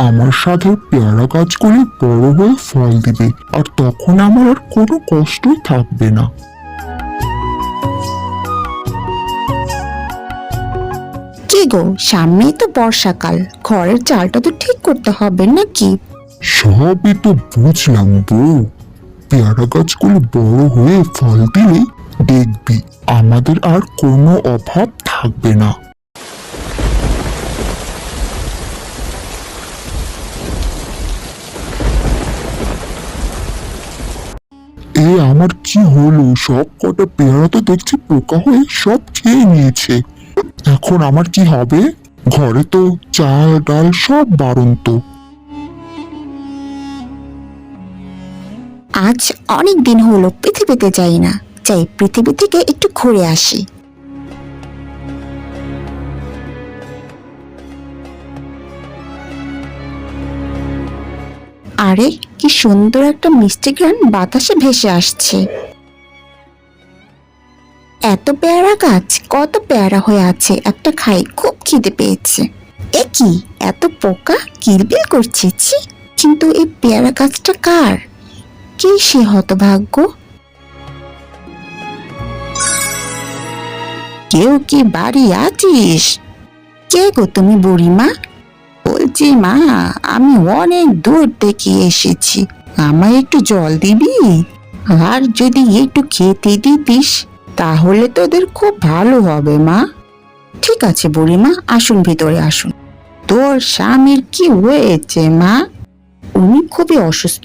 আমার সাথে পেয়ারা গাছগুলি বড় হয়ে ফল দিবে, আর তখন আমার আর কোনো কষ্টই থাকবে না। কি গো, সামনেই তো বর্ষাকাল, ঘরের চালটা তো ঠিক করতে হবে নাকি? সবই তো বুঝলাম বউ, পেয়ারা গাছগুলো বড় হয়ে ফল দিলে দেখবি আমাদের আর কোনো অভাব থাকবে না। আমার কি হলো? সব কটা পেয়ারা তো দেখছি পোকা হয়ে সব খেয়ে নিয়েছে। এখন আমার কি হবে? ঘরে তো চাল ডাল সব বাড়ন্ত। আজ অনেক দিন হলো পৃথিবীতে যাই না, যাই পৃথিবী থেকে একটু ঘুরে আসি। আরে কি সুন্দর একটা মিষ্টি ঘ্রাণ বাতাসে ভেসে আসছে। এত পেয়ারা গাছ, কত পেয়ারা হয়ে আছে, একটা খাই, খুব খিদে পেয়েছে। এ কি, এত পোকা কিলবিল করছে, ছি! কিন্তু এই পেয়ারা গাছটা কার? কে সে হতভাগ্য? কেউ কি বাড়ি আছিস? কে গো তুমি বুড়িমা? বলছি মা, আমি অনেক দূর থেকে এসেছি, আমায় একটু জল দিবি? আর যদি একটু খেতে দিতিস তাহলে তোদের খুব ভালো হবে মা। ঠিক আছে বুড়িমা, আসুন ভিতরে আসুন। তোর স্বামীর কি হয়েছে মা? উনি খুবই অসুস্থ।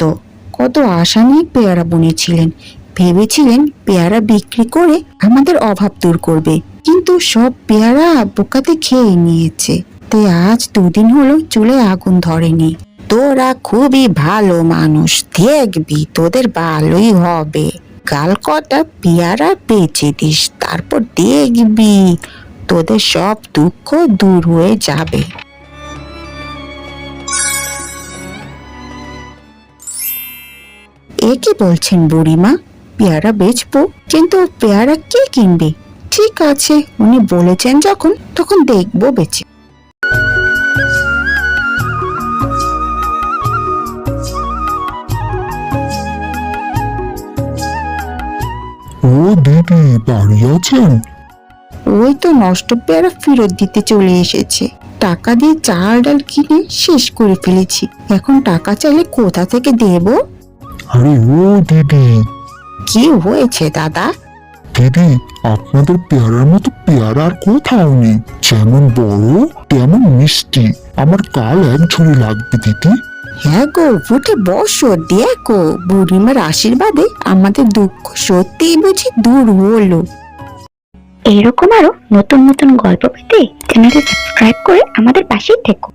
কত আশা নিয়ে পেয়ারা বুনেছিলেন, ভেবেছিলেন পেয়ারা বিক্রি করে আমাদের অভাব দূর করবে, কিন্তু সব পেয়ারা পোকাতে খেয়ে নিয়েছে। তাই আজ 2 দিন হলো চুলে আগুন ধরেনি। তোরা খুবই ভালো মানুষ, দেখবি তোদের ভালোই হবে। কাল কটা পেয়ারা বেচে দিস, তারপর দেখবি তোদের সব দুঃখ দূর হয়ে যাবে। এ কি বলছেন বুড়িমা? পেয়ারা বেচবো, কিন্তু পেয়ারা কে কিনবে? ঠিক আছে, উনি বলেছেন যখন, তখন দেখবো বেচে। ও দিদি, বাড়ি আছেন? ওই তো নষ্ট পেয়ারা ফেরত দিতে চলে এসেছে। টাকা দিয়ে চাল ডাল কিনে শেষ করে ফেলেছি, এখন টাকা চাইলে কোথা থেকে দেব? আরে ও দিদি। কি হয়েছে দাদা? দিদি, আপনাদের পেয়ারার মতো পেয়ারা আর কোথাও নেই, যেমন বড় তেমন মিষ্টি। আমার কাল 1 ঝুড়ি লাগবে দিদি। হ্যাঁ গো, উঠে বসো, দেখো বুড়িমার আশীর্বাদে আমাদের দুঃখ সত্যিই বুঝি দূর হলো। এরকম আরো নতুন নতুন গল্প পেতে চ্যানেলটি সাবস্ক্রাইব করে আমাদের পাশেই থেকো।